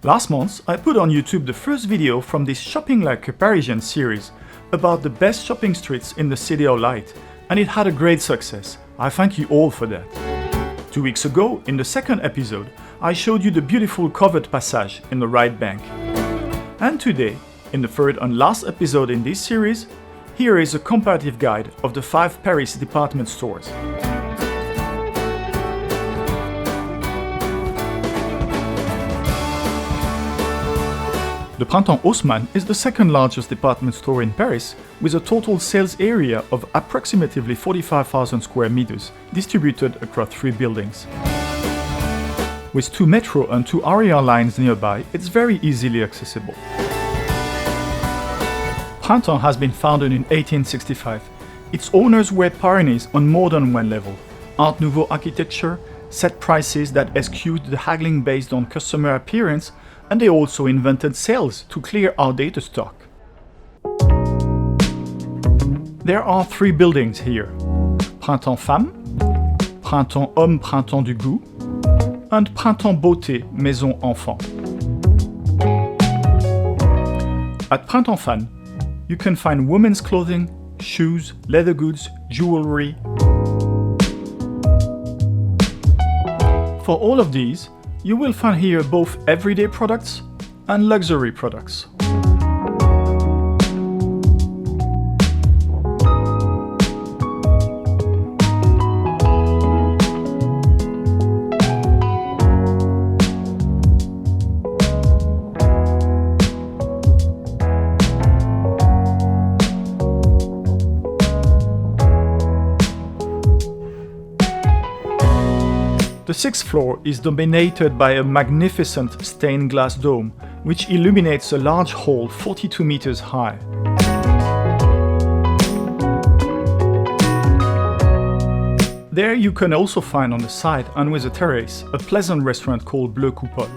Last month, I put on YouTube the first video from this Shopping Like a Parisian series about the best shopping streets in the City of Light, and it had a great success. I thank you all for that. 2 weeks ago, in the second episode, I showed you the beautiful covered passage in the right bank. And today, in the third and last episode in this series, here is a comparative guide of the 5 Paris department stores. The Printemps Haussmann is the second largest department store in Paris, with a total sales area of approximately 45,000 square meters, distributed across 3 buildings. With 2 metro and 2 area lines nearby, it's very easily accessible. Printemps has been founded in 1865. Its owners were pioneers on more than one level: Art Nouveau architecture, set prices that eschewed the haggling based on customer appearance, and they also invented sales to clear outdated stock. There are 3 buildings here: Printemps Femmes, Printemps Hommes Printemps du Goût, and Printemps Beauté Maison Enfant. At Printemps Femmes, you can find women's clothing, shoes, leather goods, jewelry. For all of these, you will find here both everyday products and luxury products. The 6th floor is dominated by a magnificent stained glass dome, which illuminates a large hall 42 meters high. There you can also find on the side and with a terrace a pleasant restaurant called Bleu Coupole.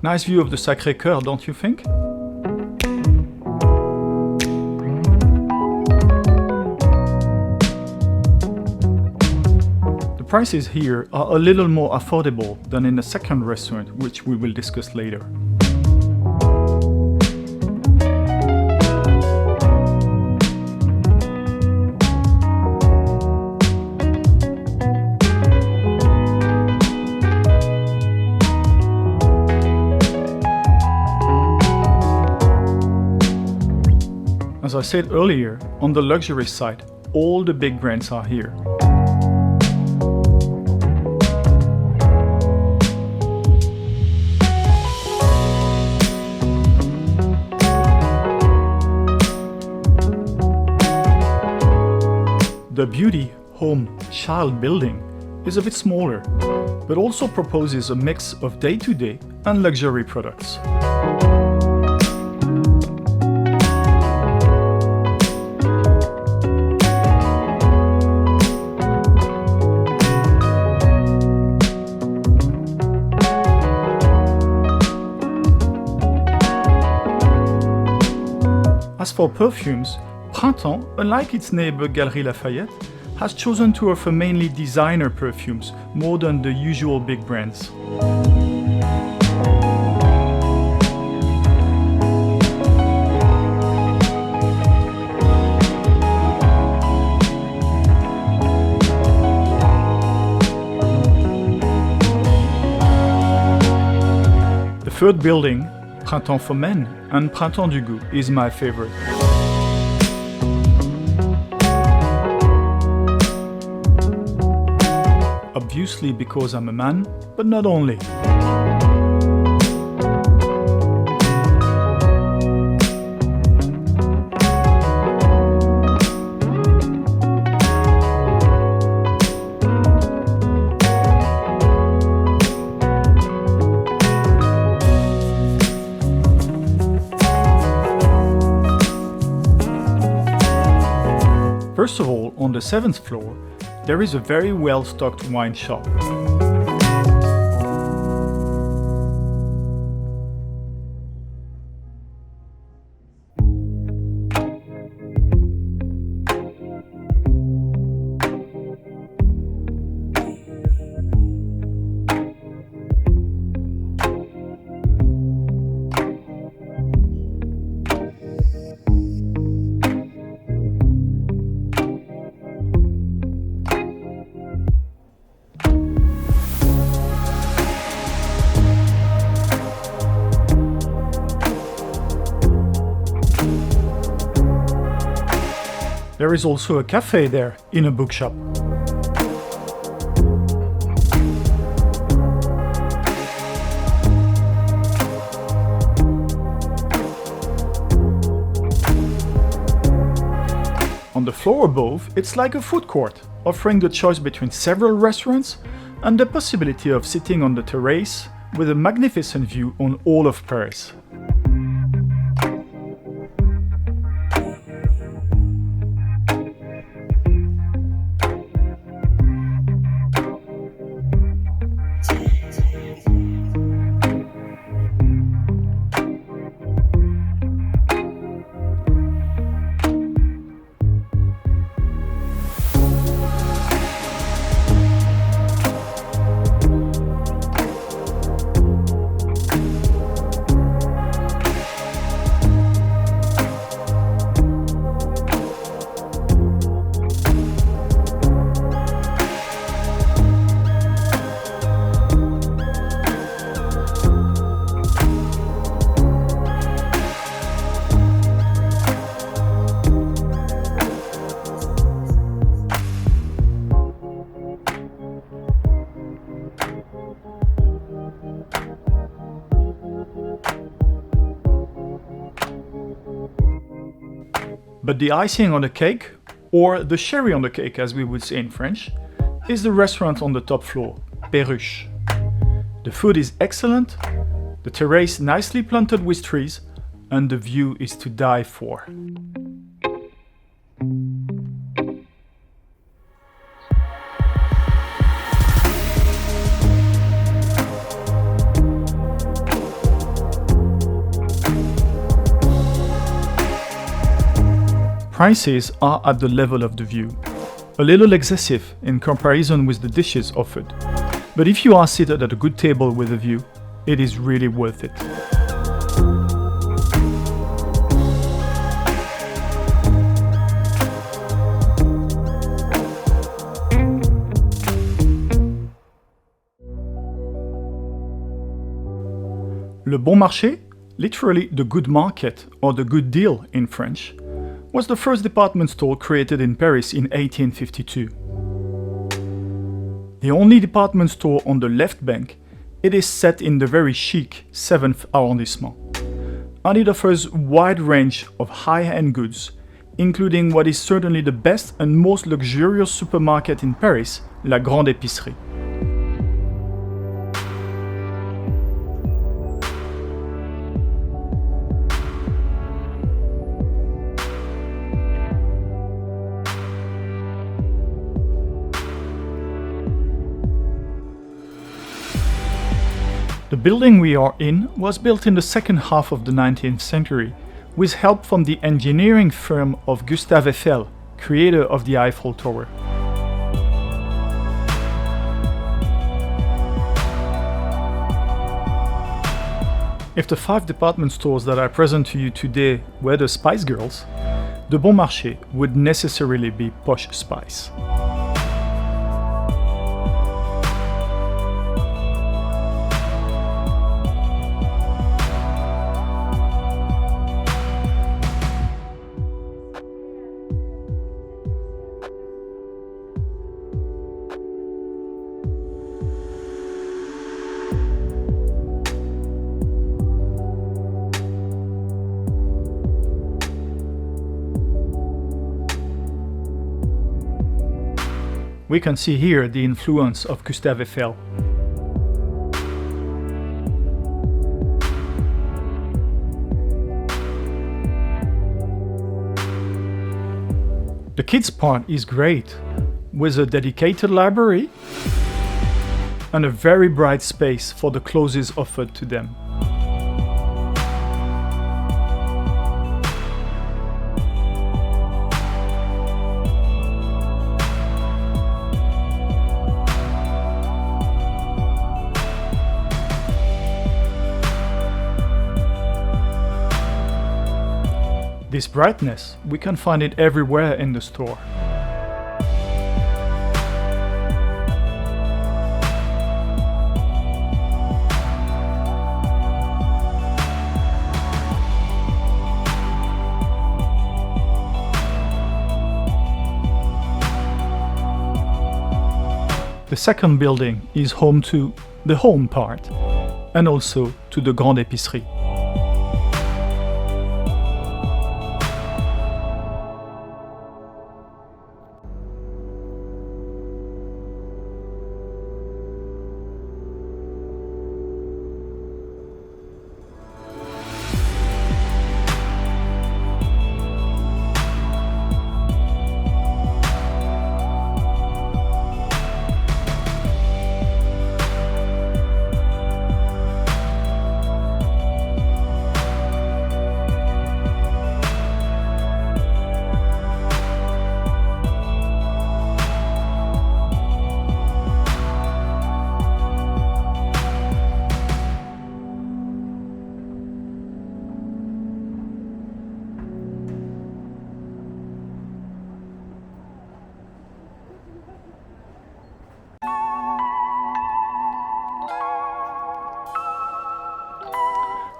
Nice view of the Sacré-Cœur, don't you think? The prices here are a little more affordable than in the second restaurant, which we will discuss later. As I said earlier, on the luxury side, all the big brands are here. The Beauty, Home, Child building is a bit smaller, but also proposes a mix of day-to-day and luxury products. As for perfumes, Printemps, unlike its neighbor Galeries Lafayette, has chosen to offer mainly designer perfumes more than the usual big brands. The third building, Printemps for Men and Printemps du Goût, is my favorite. Obviously because I'm a man, but not only. First of all, on the 7th floor, there is a very well-stocked wine shop. There is also a cafe there, in a bookshop. On the floor above, it's like a food court, offering the choice between several restaurants and the possibility of sitting on the terrace with a magnificent view on all of Paris. But the icing on the cake, or the cherry on the cake as we would say in French, is the restaurant on the top floor, Perruche. The food is excellent, the terrace nicely planted with trees, and the view is to die for. Prices are at the level of the view, a little excessive in comparison with the dishes offered, but if you are seated at a good table with a view, it is really worth it. Le Bon Marché, literally the good market or the good deal in French, was the first department store created in Paris in 1852. The only department store on the left bank, it is set in the very chic 7th arrondissement, and it offers a wide range of high-end goods, including what is certainly the best and most luxurious supermarket in Paris, La Grande Épicerie. The building we are in was built in the second half of the 19th century, with help from the engineering firm of Gustave Eiffel, creator of the Eiffel Tower. If the 5 department stores that I present to you today were the Spice Girls, the Bon Marché would necessarily be Posh Spice. We can see here the influence of Gustave Eiffel. The kids part is great, with a dedicated library and a very bright space for the clothes offered to them. This brightness, we can find it everywhere in the store. The second building is home to the home part and also to the Grande Épicerie.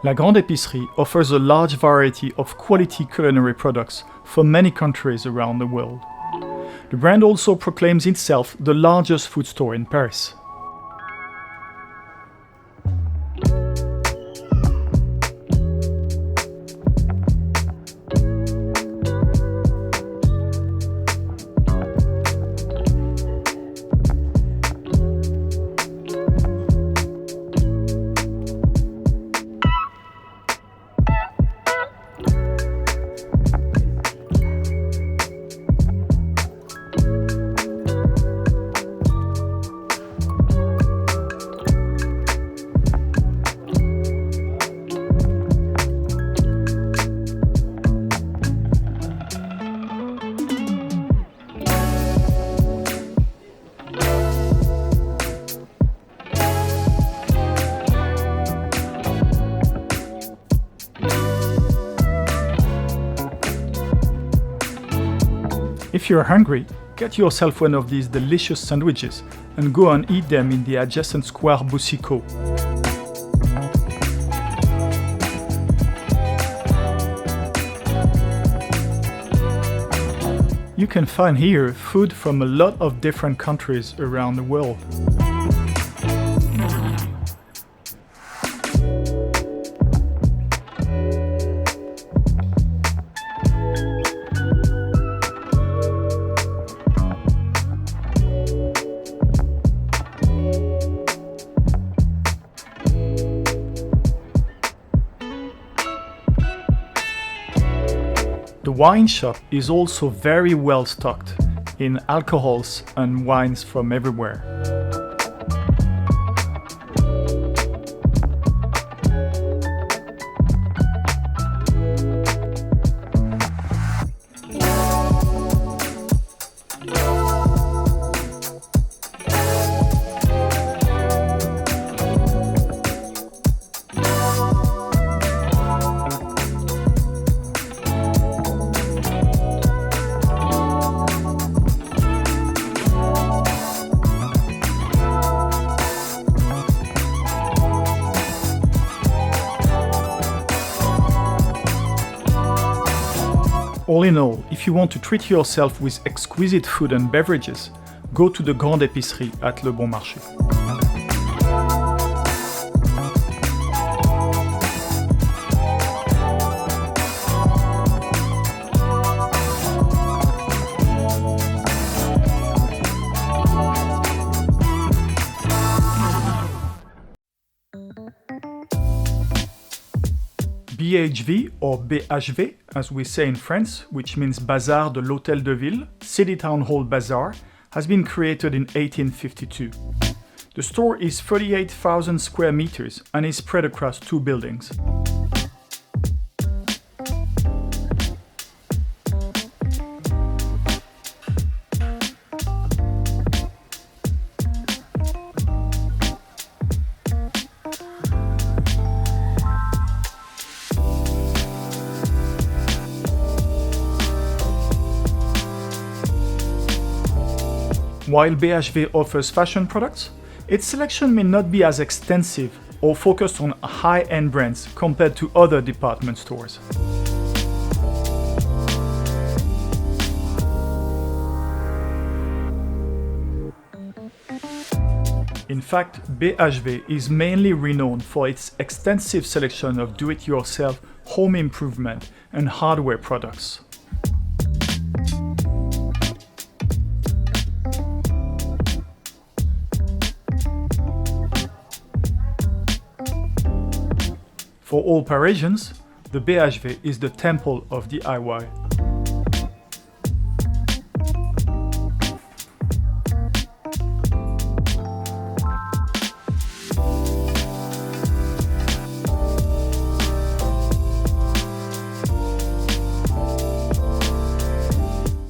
La Grande Épicerie offers a large variety of quality culinary products from many countries around the world. The brand also proclaims itself the largest food store in Paris. If you're hungry, get yourself one of these delicious sandwiches and go and eat them in the adjacent square Boussicot. You can find here food from a lot of different countries around the world. The wine shop is also very well stocked in alcohols and wines from everywhere. All in all, if you want to treat yourself with exquisite food and beverages, go to the Grande Épicerie at Le Bon Marché. BHV or BHV, as we say in France, which means Bazar de l'Hôtel de Ville, City Town Hall Bazaar, has been created in 1852. The store is 38,000 square meters and is spread across 2 buildings. While BHV offers fashion products, its selection may not be as extensive or focused on high-end brands compared to other department stores. fact, BHV is mainly renowned for its extensive selection of do-it-yourself home improvement and hardware products. For all Parisians, the BHV is the temple of DIY.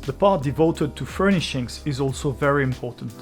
The part devoted to furnishings is also very important.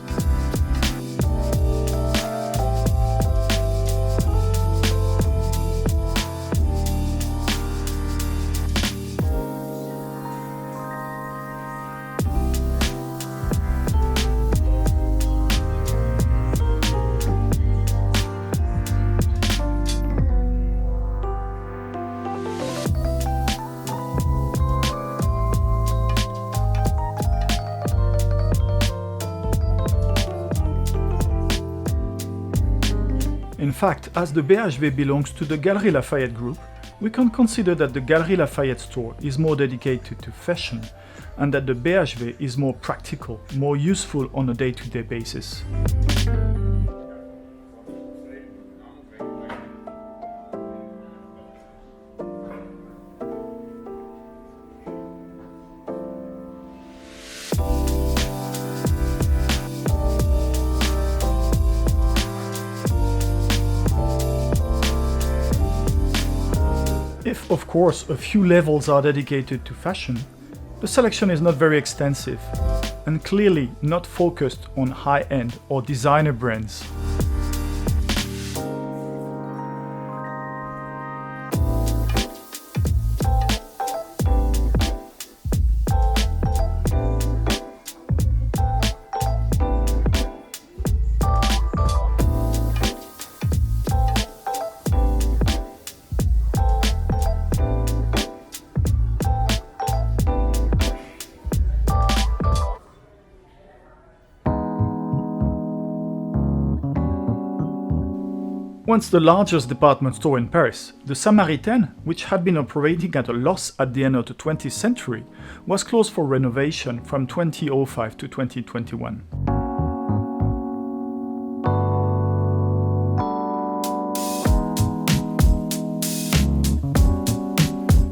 In fact, as the BHV belongs to the Galeries Lafayette group, we can consider that the Galeries Lafayette store is more dedicated to fashion and that the BHV is more practical, more useful on a day-to-day basis. If, of course, a few levels are dedicated to fashion, the selection is not very extensive and clearly not focused on high-end or designer brands. Once the largest department store in Paris, the Samaritaine, which had been operating at a loss at the end of the 20th century, was closed for renovation from 2005 to 2021.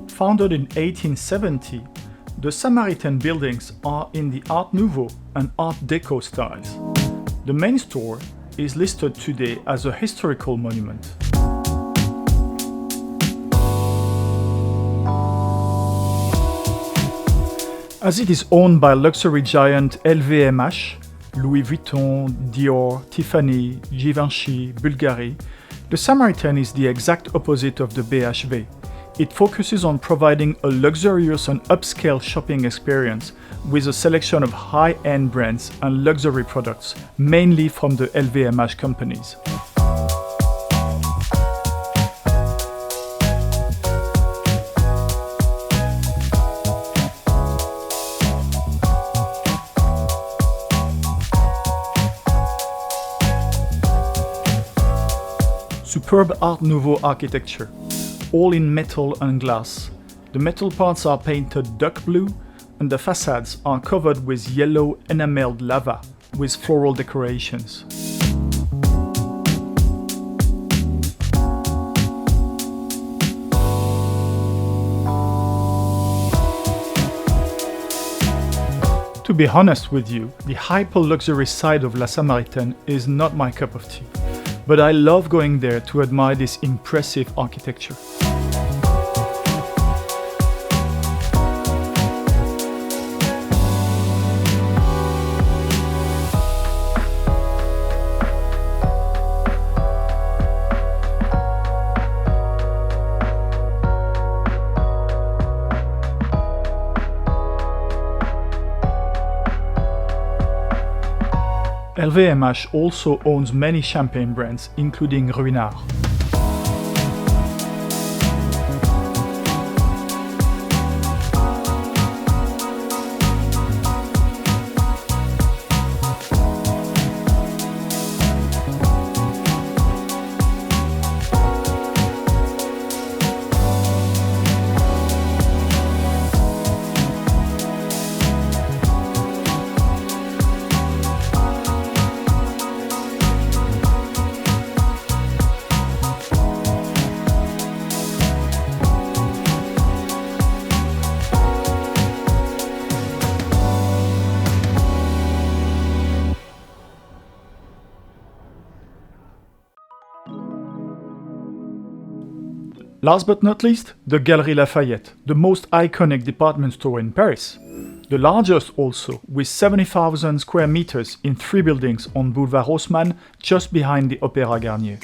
Founded in 1870, the Samaritaine buildings are in the Art Nouveau and Art Deco styles. The main store is listed today as a historical monument. As it is owned by luxury giant LVMH, Louis Vuitton, Dior, Tiffany, Givenchy, Bulgari, the Samaritaine is the exact opposite of the BHV. It focuses on providing a luxurious and upscale shopping experience with a selection of high-end brands and luxury products, mainly from the LVMH companies. Superb Art Nouveau architecture, all in metal and glass. The metal parts are painted duck blue and the facades are covered with yellow enameled lava with floral decorations. To be honest with you, the hyper-luxury side of La Samaritaine is not my cup of tea, but I love going there to admire this impressive architecture. LVMH also owns many champagne brands, including Ruinart. Last but not least, the Galeries Lafayette, the most iconic department store in Paris. The largest also, with 70,000 square meters in 3 buildings on Boulevard Haussmann, just behind the Opéra Garnier.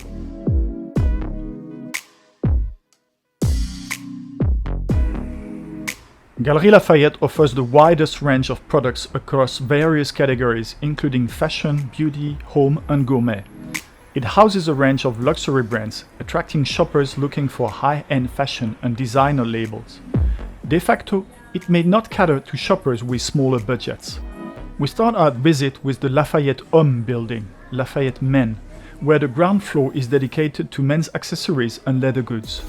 Galeries Lafayette offers the widest range of products across various categories, including fashion, beauty, home, and gourmet. It houses a range of luxury brands, attracting shoppers looking for high-end fashion and designer labels. De facto, it may not cater to shoppers with smaller budgets. We start our visit with the Lafayette Homme building, Lafayette Men, where the ground floor is dedicated to men's accessories and leather goods.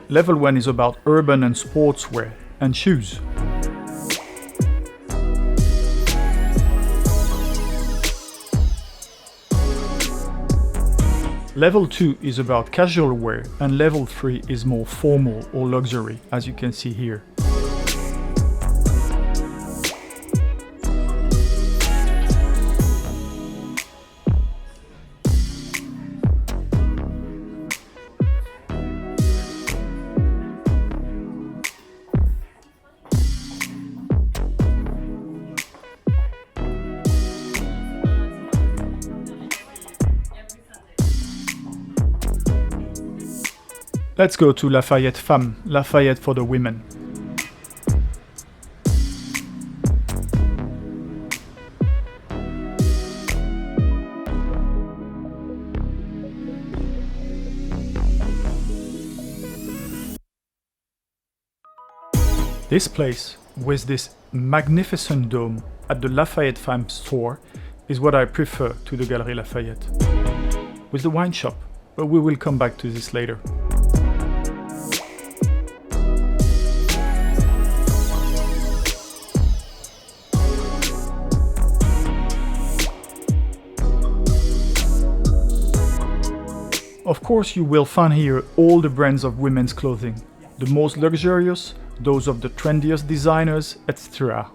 Level 1 is about urban and sportswear and shoes. Level 2 is about casual wear, and level 3 is more formal or luxury, as you can see here. Let's go to Lafayette Femmes, Lafayette for the women. This place, with this magnificent dome at the Lafayette Femmes store, is what I prefer to the Galeries Lafayette. With the wine shop, but we will come back to this later. Of course, you will find here all the brands of women's clothing, the most luxurious, those of the trendiest designers, etc.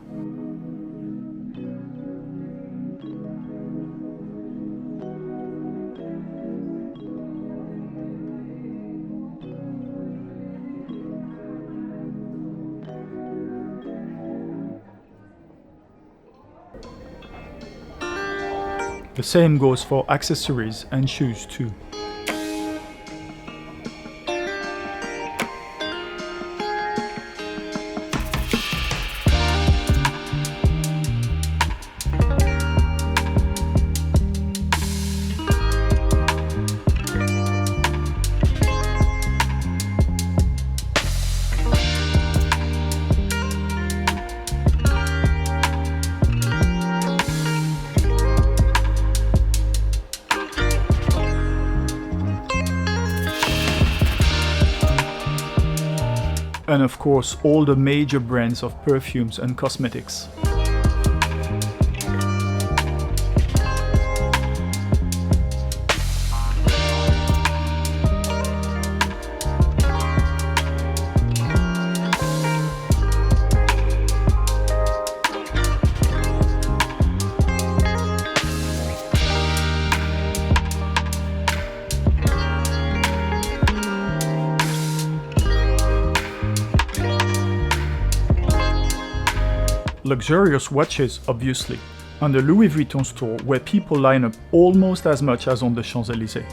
The same goes for accessories and shoes too. And of course, all the major brands of perfumes and cosmetics. Luxurious watches, obviously, and the Louis Vuitton store where people line up almost as much as on the Champs-Élysées.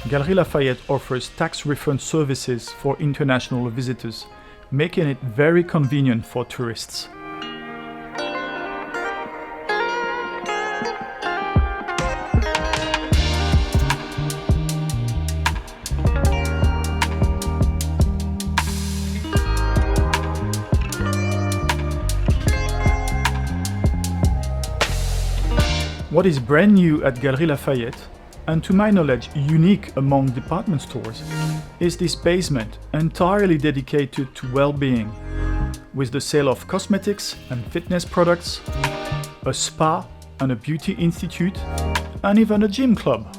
Galeries Lafayette offers tax refund services for international visitors, making it very convenient for tourists. What is brand new at Galeries Lafayette, and to my knowledge unique among department stores, is this basement entirely dedicated to well-being, with the sale of cosmetics and fitness products, a spa and a beauty institute, and even a gym club.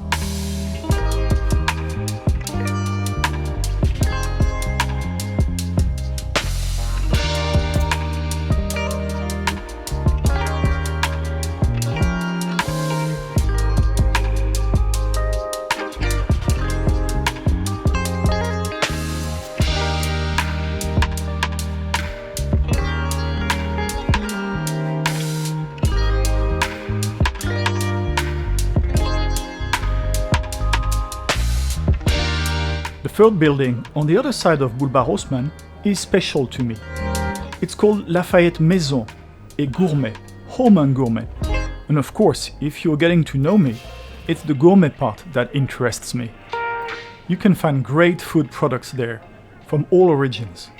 third building on the other side of Boulevard Haussmann is special to me. It's called Lafayette Maison et Gourmet, Home and Gourmet. And of course, if you're getting to know me, it's the gourmet part that interests me. You can find great food products there, from all origins.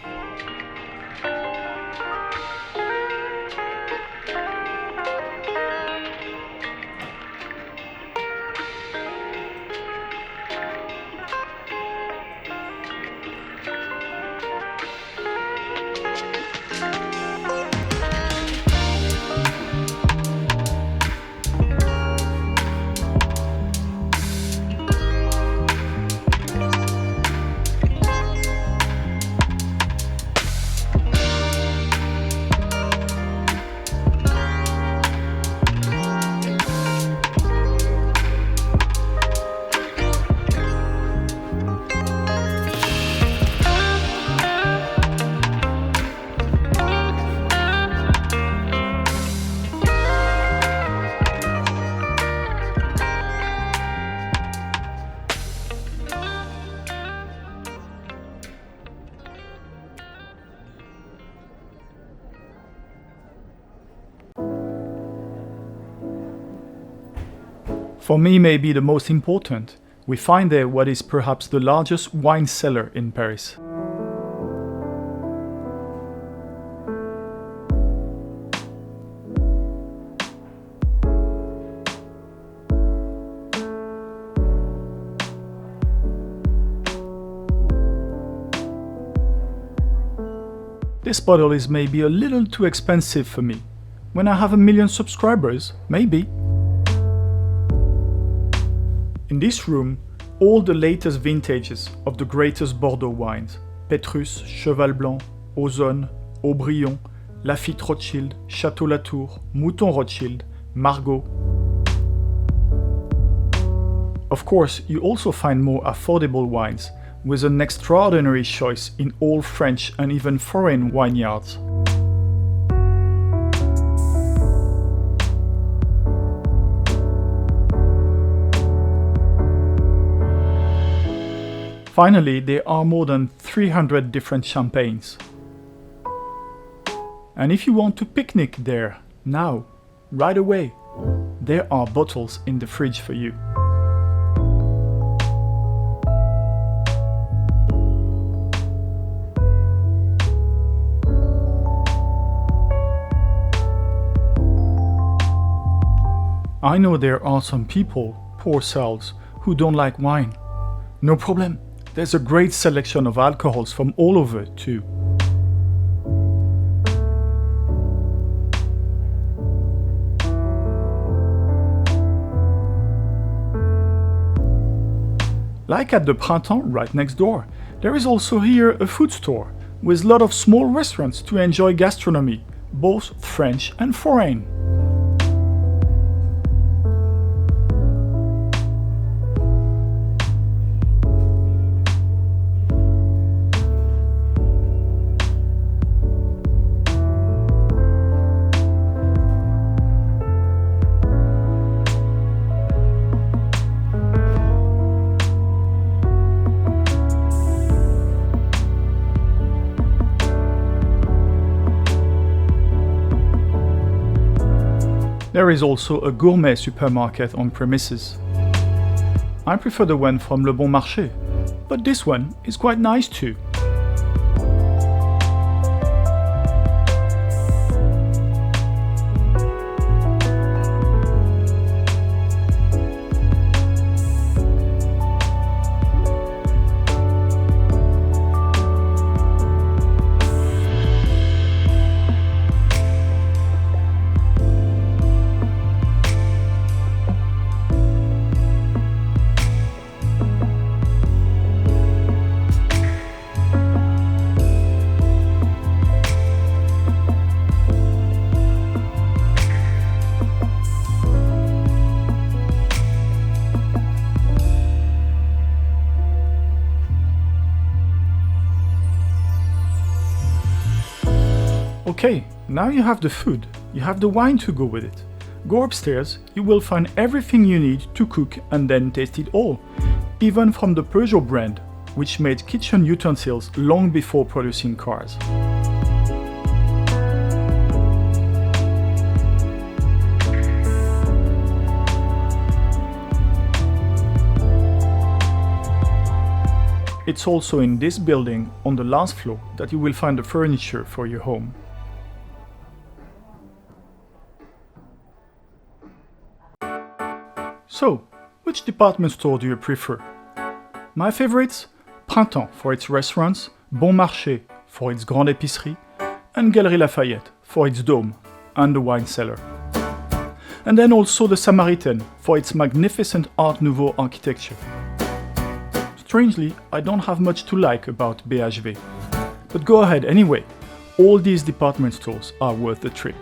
For me, maybe the most important, we find there what is perhaps the largest wine cellar in Paris. This bottle is maybe a little too expensive for me. When I have 1 million subscribers, maybe. In this room, all the latest vintages of the greatest Bordeaux wines, Petrus, Cheval Blanc, Ozone, Aubryon, Lafite Rothschild, Château Latour, Mouton Rothschild, Margaux. Of course, you also find more affordable wines, with an extraordinary choice in all French and even foreign vineyards. Finally, there are more than 300 different champagnes. And if you want to picnic there, now, right away, there are bottles in the fridge for you. I know there are some people, poor souls, who don't like wine. No problem. There's a great selection of alcohols from all over too. Like at the Printemps right next door, there is also here a food store with a lot of small restaurants to enjoy gastronomy, both French and foreign. There is also a gourmet supermarket on premises. I prefer the one from Le Bon Marché, but this one is quite nice too. Okay, now you have the food, you have the wine to go with it. Go upstairs, you will find everything you need to cook and then taste it all, even from the Peugeot brand, which made kitchen utensils long before producing cars. It's also in this building, on the last floor, that you will find the furniture for your home. So, which department store do you prefer? My favorites? Printemps for its restaurants, Bon Marché for its grande épicerie, and Galeries Lafayette for its dome and the wine cellar. And then also the Samaritaine for its magnificent Art Nouveau architecture. Strangely, I don't have much to like about BHV. But go ahead anyway, all these department stores are worth the trip.